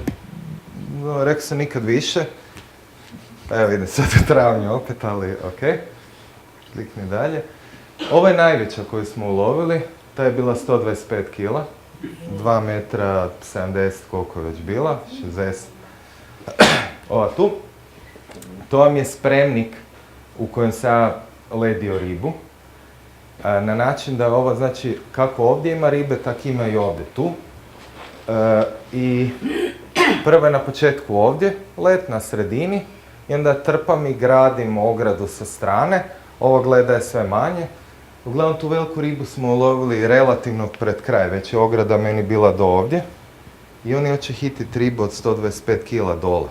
rekao sam nikad više. Evo ide sad u travnju opet, ali ok. Klikni dalje. Ovo je najveća koju smo ulovili, ta je bila 125 kila, 2 metra 70 koliko je već bila, 60. Ova tu, to vam je spremnik u kojem sam ja ledio ribu. Na način da ovo, znači, kako ovdje ima ribe, tak ima i ovdje tu. I prvo je na početku ovdje led, na sredini, i onda trpam i gradim ogradu sa strane. Ovog leda je sve manje. Uglavnom tu veliku ribu smo ulovili relativno pred kraj, već je ograda meni bila do ovdje. I oni hoće hititi ribu od 125 kila dole.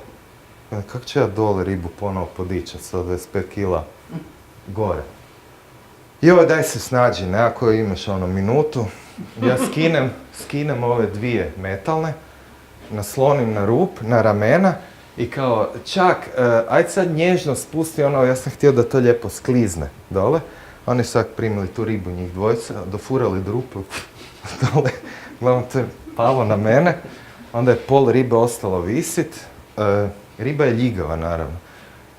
Kako će ja dole ribu ponovo podići od 125 kila gore? Joj, daj se snađi, nekako imaš ono minutu. Ja skinem ove dvije metalne, naslonim na rup, na ramena i kao čak, ajde sad nježno spusti ono, ja sam htio da to lijepo sklizne dole. Oni su primili tu ribu, njih dvojica, dofurali do rupe dole. Glavno to je palo na mene, onda je pol ribe ostalo visit. Riba je ljigava naravno.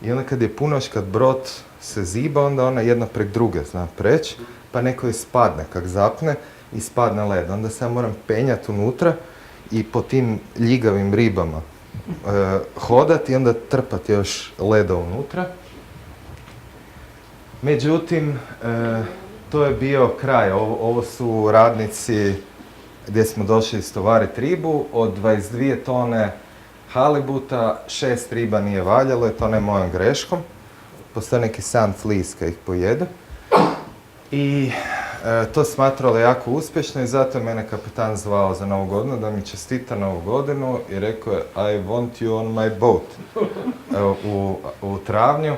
I onda kad je punoć, kad brod se ziba, onda ona jedna prek druge zna preći, pa neko ispadne, kak zapne, ispadne led. Onda se ja moram penjati unutra i po tim ljigavim ribama hodati i onda trpati još leda unutra. Međutim, to je bio kraj. Ovo su radnici gdje smo došli istovariti ribu. Od 22 tone halibuta, 6 riba nije valjalo, to ne mojom greškom. Postoje neki sand fleas kad ih pojede. I to smatralo jako uspješno i zato je mene kapitan zvao za Novu godinu da mi čestita Novu godinu i rekao je I want you on my boat u travnju.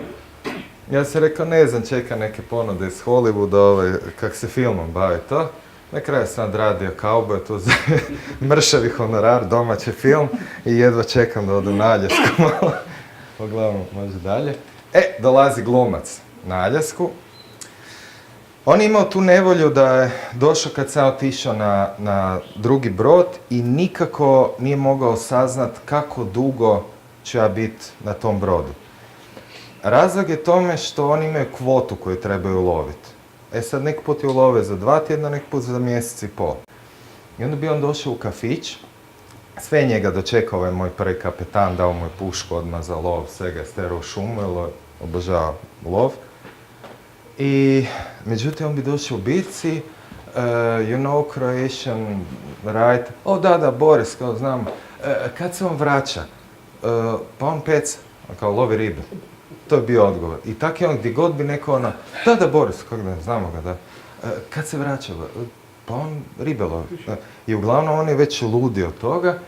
Ja sam rekao ne znam, čeka neke ponude iz Hollywooda, kak se filmom bavi to. Na kraju sam odradio Cowboy, to za mršavi honorar, domaći film i jedva čekam da odem na Aljasku malo. Uglavnom, može dalje. Dolazi glumac na Aljasku. On je imao tu nevolju da je došao kad sam otišao na drugi brod i nikako nije mogao saznat kako dugo ću ja biti na tom brodu. Razlog je tome što oni imaju kvotu koju trebaju uloviti. Sad nek put je ulove za 2 tjedna, nek put za mjesec i pol. I onda bi on došao u kafić, sve njega dočekao ovaj moj prvi kapetan, dao mu je pušku odmah za lov, svega je sterao u šumu, jer obožava lov. I, međutim, on bi došao u bici, you know Croatian, right? Da, Boris, kao znam. Kad se on vraća? Pa on peca, kao lovi ribe. To je bio odgovor. I tak je on, gdje god bi neko da, Boris, kako da, znamo ga, da. Kad se vraća? Pa on ribe lovi. I uglavnom on je već ludi od toga.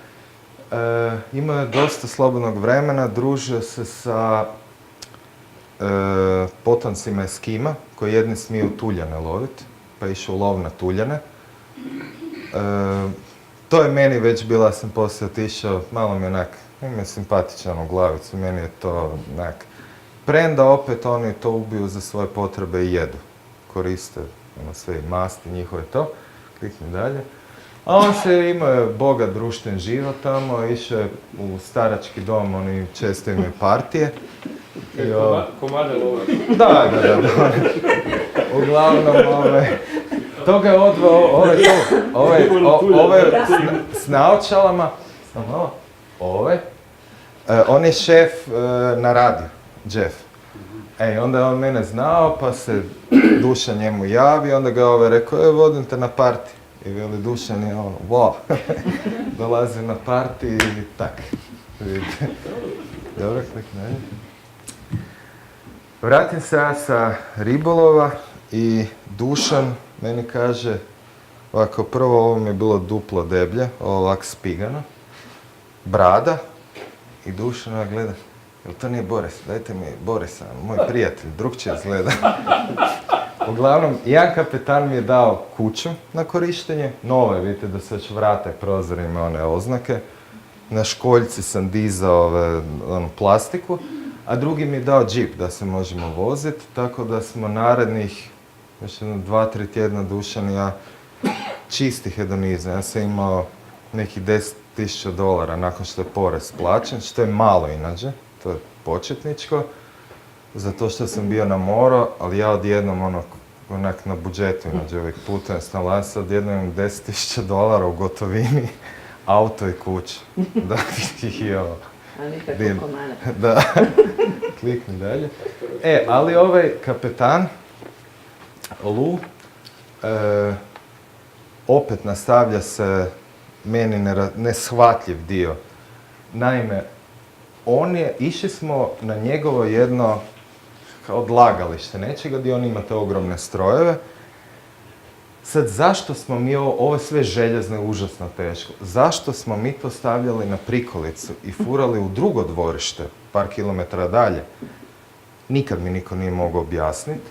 Imao je dosta slobodnog vremena, družio se sa potomcima Eskima, koji jedni smiju tuljane loviti, pa je išao lov na tuljane. To je meni već bilo, ja sam poslije otišao, malo mi onak, ima simpatičan u glavicu, meni je to onak, premda opet oni to ubiju za svoje potrebe i jedu. Koriste sve i masti njihove to, klikni dalje. A on se imao bogat društven život tamo, išao je u starački dom, oni često imaju partije. Komade love. Da. Uglavnom, toga je odveo ove s naočalama, on je šef na radiju, Jeff. Onda je on mene znao, pa se Dušan njemu javi, onda ga rekao, vodim te na parti. I veli Dušan je wow, dolazi na parti i tak. Vidite. Dobro, klikni dalje. Vratim se ja sa ribolova i Dušan meni kaže, ovako prvo ovo mi je bilo duplo deblje, ovak spigano, brada i Dušan gleda, jel to nije Boris, dajte mi Borisa, moj prijatelj, drugčije izgleda. Uglavnom, jedan kapetan mi je dao kuću na korištenje, nove, vidite da se već vrate prozor ima one oznake, na školjci sam dizao plastiku, a drugi mi je dao džip da se možemo voziti, tako da smo narednih 2-3 tjedna Dušan i ja čisti hedonizam. Ja sam imao nekih $10,000 nakon što je porez plaćen, što je malo inače, to je početničko, zato što sam bio na moru, ali ja odjednom onak na budžetu inače ovih puta sam sad odjednom imam $10,000 u gotovini, auto i kuća. Da, i ovo. A nikako komane. Da, klikni dalje. Ali ovaj kapetan, Lu, opet nastavlja se meni neshvatljiv dio. Naime, išli smo na njegovo jedno odlagalište nečega gdje on ima te ogromne strojeve. Sad, zašto smo mi ovo je sve željezno i užasno teško, zašto smo mi to stavljali na prikolicu i furali u drugo dvorište, par kilometara dalje? Nikad mi niko nije mogao objasniti.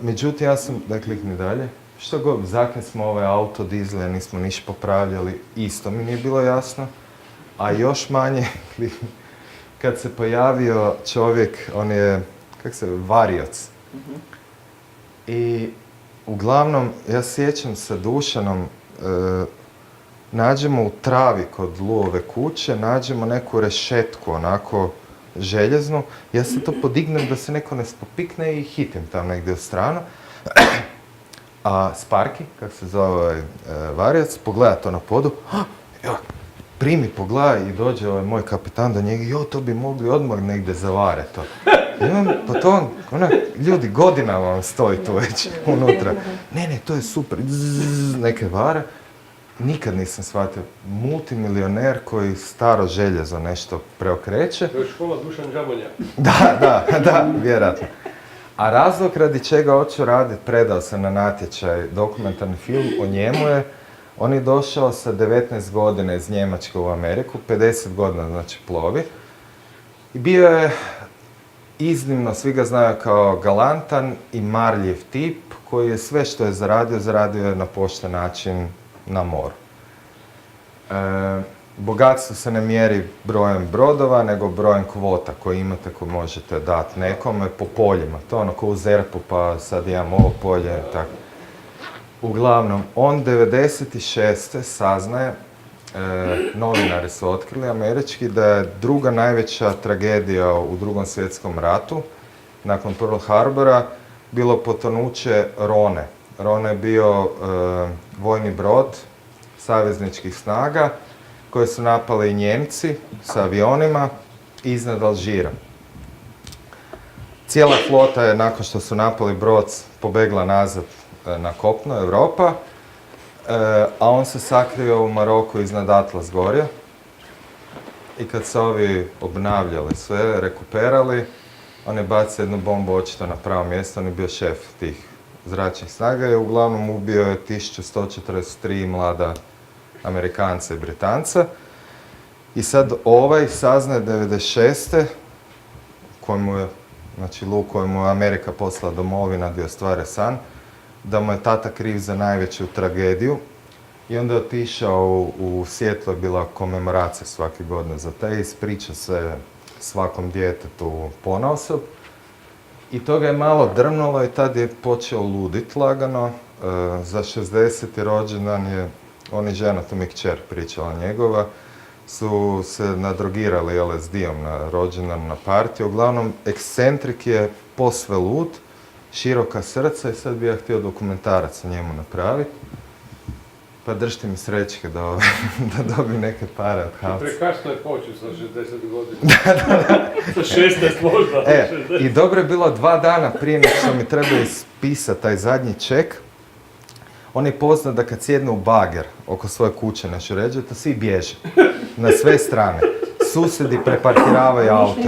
Međutim, ja sam, da klikni dalje, što god, zakon smo ovaj auto, dizle, nismo niš popravljali, isto mi nije bilo jasno. A još manje, kad se pojavio čovjek, on je, varioc. I uglavnom, ja sjećam sa Dušanom, nađemo u travi kod Luove kuće, nađemo neku rešetku, onako željeznu. Ja se to podignem da se neko ne spopikne i hitim tam negdje u stranu. A Sparky, kak se zove varioc, pogleda to na podu, primi, pogledaj i dođe moj kapitan do njega, to bi mogli odmah negdje zavare to. Pa to ljudi godinama vam stoji tu već unutra. Ne, to je super, neke vare. Nikad nisam shvatio, multimilioner koji staro željezo nešto preokreće. To je škola Dušan Žabolja. Da, vjerojatno. A razlog radi čega hoću raditi, predao sam na natječaj dokumentarni film o njemu je, on je došao sa 19 godina iz Njemačke u Ameriku, 50 godina znači plovi. I bio je iznimno, svi ga znaju kao galantan i marljiv tip koji je sve što je zaradio je na pošten način na moru. Bogatstvo se ne mjeri brojem brodova, nego brojem kvota koje imate, koje možete dati nekome po poljima. To je ono ko u ZERP-u, pa sad imam ovo polje, tako. Uglavnom, on 96. saznaje, novinari su otkrili američki, da je druga najveća tragedija u Drugom svjetskom ratu, nakon Pearl Harbora, bilo potonuće Rone. Rone je bio vojni brod savezničkih snaga, koje su napali i Njemci sa avionima iznad Alžira. Cijela flota je, nakon što su napali brod, pobegla nazad na kopno, Europa, a on se sakrio u Maroku iznad Atlas gorja. I kad se ovi obnavljali sve, rekuperali, on je bacio jednu bombu očito na pravo mjesto, on je bio šef tih zračnih snaga i uglavnom ubio je 1143 mlada Amerikanca i Britanca. I sad ovaj saznaje 96. kojemu je, znači Lou kojemu je Amerika poslala domovina gdje ostvare san, da mu je tata kriv za najveću tragediju. I onda je otišao u Sjetlo, je bila komemoracija svake godine za te, ispriča se svakom djetetu ponaosob. I to ga je malo drmnulo i tad je počeo ludit lagano. Za 60. rođendan je, on i žena, to mi je kćer pričala njegova, su se nadrogirali LSD-om na rođendan na partiju. Uglavnom, ekscentrik je posve lud, široka srca i sad bi ja htio dokumentarac o njemu napraviti. Pa držite mi srećke da dobim neke pare od Havca. Prekasno je počeo sa 60 godina. Sa 16 možda. I dobro je bilo 2 dana prije nego što mi treba ispisati taj zadnji ček. On je poznat da kad sjedne u bager oko svoje kuće naš uređuje, to svi bježe. Na sve strane. Susjedi preparkiravaju aute.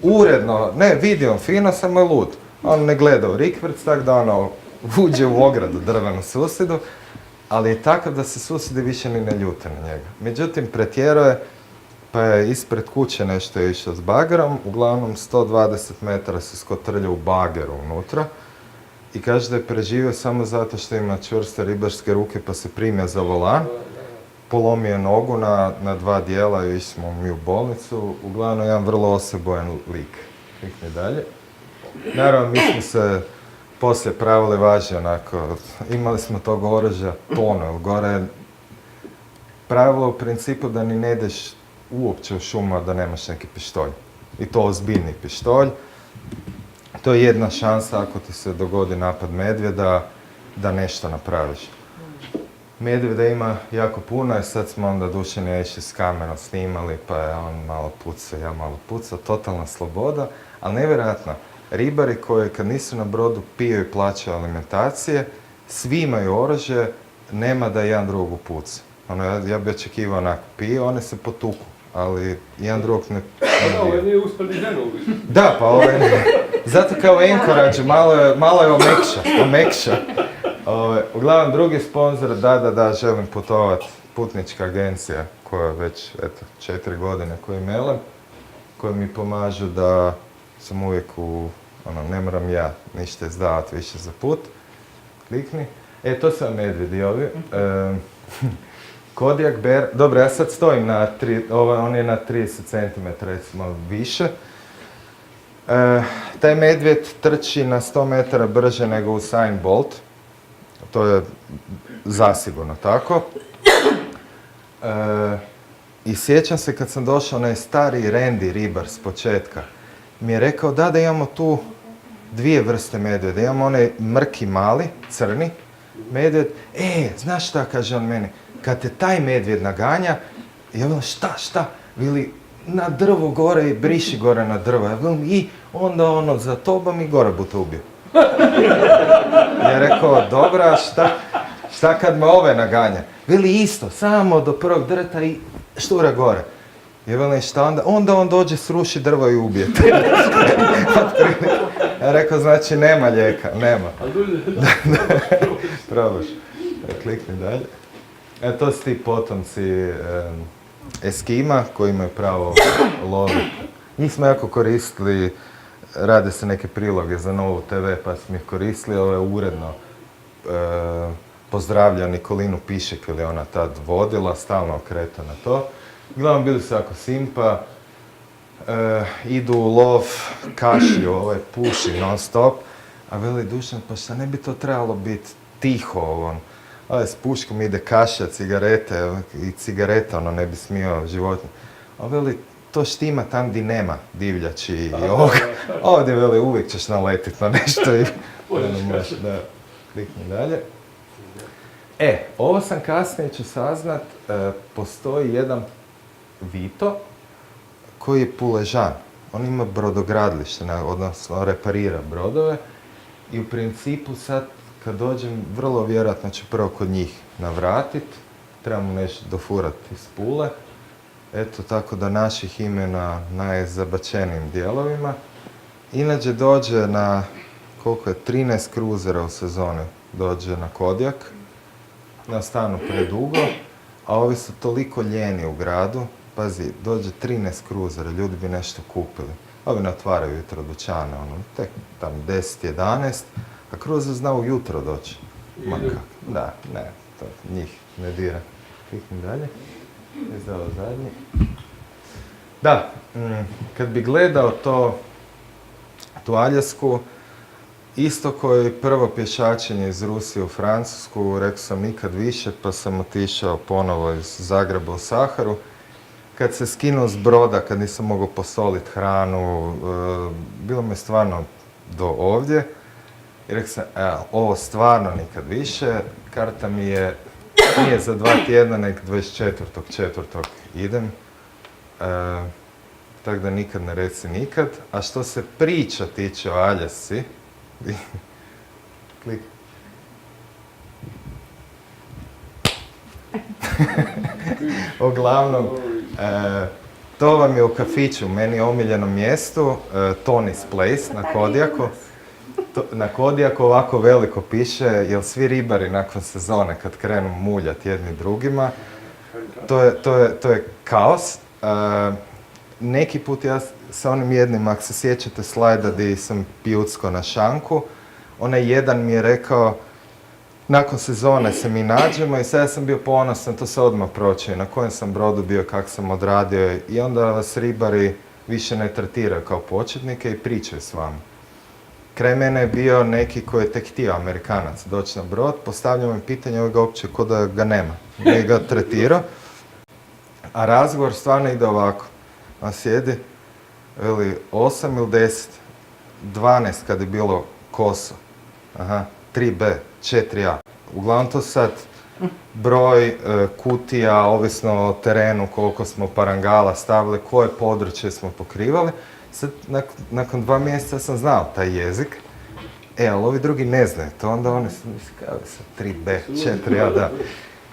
Uredno, ne, vidi on fino, samo je lud. On ne gleda u rikvrc, tako da ono uđe u ogradu drvenu susjedu, ali je takav da se susjedi više ni ne ljute na njega. Međutim, pretjerao je, pa je ispred kuće nešto išao s bagerom, uglavnom 120 metara se skotrlja u bageru unutra i kaže da je preživio samo zato što ima čvrste ribarske ruke pa se primio za volan, polomio nogu na 2 dijela i išli smo mi u bolnicu, uglavnom jedan vrlo osebojan lik. Klikni dalje. Naravno, mi smo se poslije pravili važi onako, imali smo tog oružja tonu, jer gore je pravilo u principu da ni ne ideš uopće u šumu da nemaš neki pištolj. I to ozbiljni pištolj. To je jedna šansa ako ti se dogodi napad medvjeda da nešto napraviš. Medvjeda ima jako puno i sad smo onda Dušan išli s kamerom snimali pa je on malo pucao, ja malo pucao, totalna sloboda, ali nevjerojatno. Ribari koji kad nisu na brodu piju i plaćaju alimentacije, svi imaju oružje, nema da jedan drugog upuca. Ono, ja bi očekivao onako, piju, one se potuku, ali jedan drugog ne Ovo nije uspjeli ženu ubiti. Da, pa ovo je, zato kao Anchorage, malo je omekša. Uglavnom, drugi sponsor, da, želim putovat, putnička agencija, koja već, 4 godine koju melem, koji mi pomažu da sam uvijek ne moram ja ništa izdavati više za put. Klikni. To su medvjedi ovi. Kodiak Bear, dobro, ja sad stojim on je na 30 cm, recimo, više. Taj medvjed trči na 100 metara brže nego Usain Bolt. To je zasigurno tako. I sjećam se kad sam došao, onaj stari Randy ribar s početka, mi je rekao da imamo tu 2 vrste medvjeda. Imamo onaj mrki mali, crni medvjed. Znaš šta, kaže on meni, kad te taj medvjed naganja, ja velim, šta? Vili, na drvo gore i briši gore na drvo. Ja velim, i onda za tobom i gore bu te ubio. Ja rekao, dobra, šta kad me ove naganja? Veli, isto, samo do prvog drta i štura gore. Ja velim, šta onda? Onda on dođe, sruši drvo i ubije te. Ja rekao, znači nema lijeka, nema. A dulje, Probaš. Klikni dalje. To su ti potomci Eskima koji imaju pravo lovi. Njih smo jako koristili, rade se neke priloge za Novu TV pa smo ih koristili, ovo je uredno pozdravljao Nikolinu Pišek ili ona tad vodila, stalno okretao na to. Uglavnom bili su jako simpa, idu u lov, kašlju, ovaj puši non stop, a veli Dušan, pa šta ne bi to trebalo biti tiho on. S puškom ide kašlja, cigarete i cigareta, ono ne bi smio životinje. A veli, to štima tam di nema divljači i ovoga. Ovdje veli, uvijek ćeš naletit na nešto i da klikni dalje. Ovo sam kasnije ću saznat, postoji jedan Vito koji je puležan. On ima brodogradilište, odnosno reparira brodove i u principu sad kad dođem, vrlo vjerojatno ću prvo kod njih navratit, trebamo nešto dofurati iz Pule. Eto, tako da naših imena najzabačenijim dijelovima. Inače dođe na, koliko je, 13 kruzera u sezoni dođe na Kodjak. Na stanu predugo, a ovi su toliko ljeni u gradu. Pazi, dođe 13 kruzera, ljudi bi nešto kupili. Ovi ne otvaraju jutro dućane, ono, tek tam 10-11, a kruzer zna ujutro doći. Ma kako, da, ne, to njih ne dira. Klikni dalje. Izdao zadnji. Da, kad bi gledao tu Aljasku, isto koji prvo pješačenje iz Rusije u Francusku, rekao sam nikad više, pa sam otišao ponovo iz Zagreba u Saharu. Kad se skinuo s broda, kad nisam mogao posoliti hranu, bilo mi stvarno do ovdje. I rekao sam, ovo stvarno nikad više, karta mi je, nije za 2 tjedna, nek 24.4. idem. Tako da nikad ne reci nikad. A što se priča tiče o Aljasci, klik. Uglavnom, to vam je u kafiću, meni omiljenom mjestu, Tony's Place na Kodjaku. Na Kodjaku ovako veliko piše, jer svi ribari nakon sezone kad krenu muljati jedni drugima, to je kaos. Neki put ja sa onim jednim, ako se sjećate slajda gdje sam pijucko na šanku, onaj jedan mi je rekao, nakon sezone se mi nađemo i sad ja sam bio ponosan, to se odmah proći, na kojem sam brodu bio, kak sam odradio i onda vas ribari više ne tretiraju kao početnike i pričaju s vama. Kraj mene je bio neki koji je tek htio, Amerikanac, doći na brod, postavljamo im pitanje, ovaj ga uopće ko da ga nema, nije ga tretirao, a razgovor stvarno ide ovako. On sjedi, veli 8 ili 10, 12 kad je bilo koso, 3B, 4A. Uglavnom to sad broj kutija, ovisno o terenu, koliko smo parangala stavili, koje područje smo pokrivali. Sad, nakon 2 mjeseca sam znao taj jezik, ali ovi drugi ne znaju to, onda oni su kao sa 3B, 4A, da.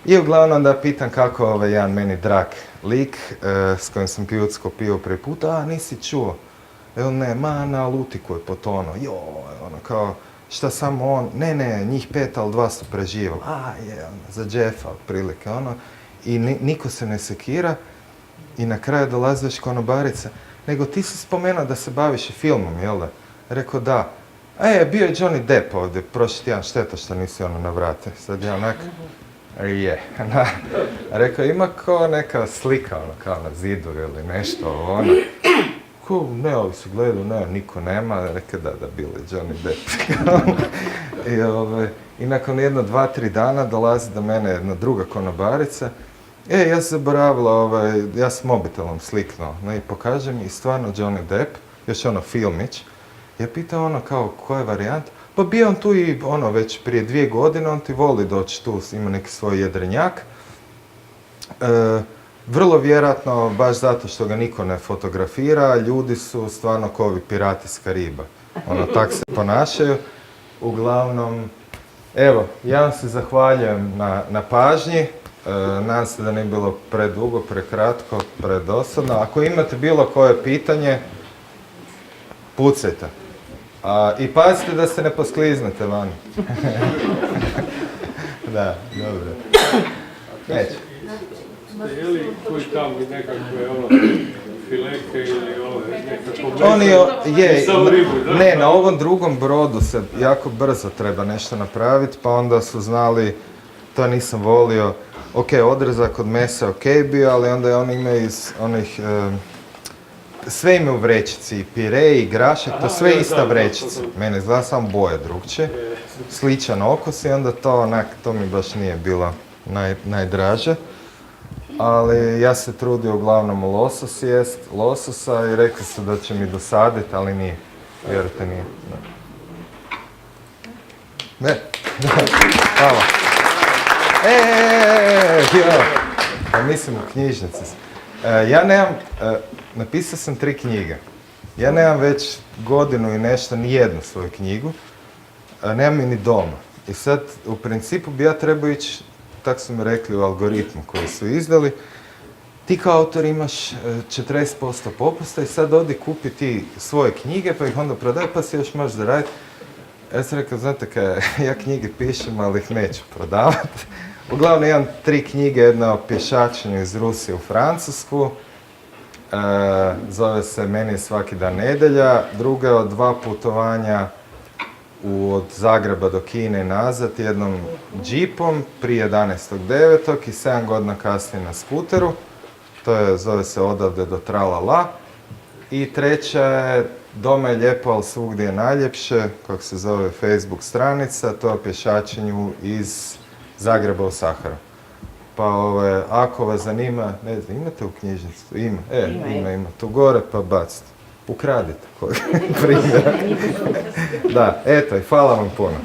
I uglavnom da pitam kako jedan meni drag lik s kojim sam pijucko pio prvi put, nisi čuo. Ne, na Lutiku je potonuo, ono kao, šta samo on, ne, njih 5, ali 2 su preživali. Za Jeffa, otprilike, ono. I niko se ne sekira i na kraju dolazi još konobarica, nego ti si spomenuo da se baviš i filmom, jel da? Rekao da. Bio je Johnny Depp ovdje, prošli tjedan, šteta što nisi ono navrate. Sad ja onak, Rekao, ima kao neka slika, ono, kao na zidu ili nešto, ono. Ko, ne, ovi su gledali, ne, niko nema. Rekao, da, bilo je Johnny Depp. I nakon 1-2-3 dana dolazi do mene jedna druga konobarica. Ja sam zaboravila, ja s mobitelom sliknuo. I pokaže mi stvarno Johnny Depp, još ono filmić. Ja pitam ono kao, koja je varijanta? Pa bio on tu i ono već prije 2 godine, on ti voli doći tu, ima neki svoj jedrenjak. Vrlo vjerojatno, baš zato što ga niko ne fotografira, ljudi su stvarno kao ovi pirati s Kariba. Ono, tak se ponašaju. Uglavnom, evo, ja vam se zahvaljujem na pažnji. Nadam se da nije bilo predugo, prekratko, predosadno. Ako imate bilo koje pitanje, pucajte. I pazite da se ne poskliznete vani. Da, dobro. Neće. Ste jeli koji tamo nekakve fileke ili nekako Oni je, Samo ribu, da? ne, na ovom drugom brodu se jako brzo treba nešto napraviti, pa onda su znali, to nisam volio, ok, odrezak od mesa ok bio, ali onda oni imaju iz onih, sve imaju u vrećici, i pire i grašak, to sve da, ista da, vrećica. to. Mene izgleda samo boje drugčije, sličan okus i onda to onak, to mi baš nije bilo najdraže. Ali ja se trudio uglavnom losos jest, lososa i rekli su da će mi dosaditi, ali nije. Vjerujte, nije. Ne. Hvala. Pa mislim u knjižnici. Ja nemam, napisao sam 3 knjige. Ja nemam već godinu i nešto, ni jednu svoju knjigu. Nemam je ni doma. I sad, u principu bi ja trebao ići, tako su mi rekli u algoritmu koji su izdali, ti kao autor imaš 40% popusta i sad odi kupi ti svoje knjige pa ih onda prodaj pa si još možeš zaraditi. Ja sam rekao, znate kaj, ja knjige pišem, ali ih neću prodavati. Uglavnom imam 3 knjige, jedna o pješačenju iz Rusije u Francusku, zove se Meni je svaki dan nedjelja, druga je o 2 putovanja od Zagreba do Kine i nazad jednom džipom prije 11.9. i 7 godina kasnije na skuteru. To je, zove se Odavde do Tralala. I treća je Doma je lijepo, ali svugdje je najljepše, kako se zove Facebook stranica, to je o pješačenju iz Zagreba u Saharu. Pa ako vas zanima, ne znam, imate u knjižnici? Ima, ima. Tu gore pa bacite. Ukradite koji primjer. Da, eto i hvala vam puno.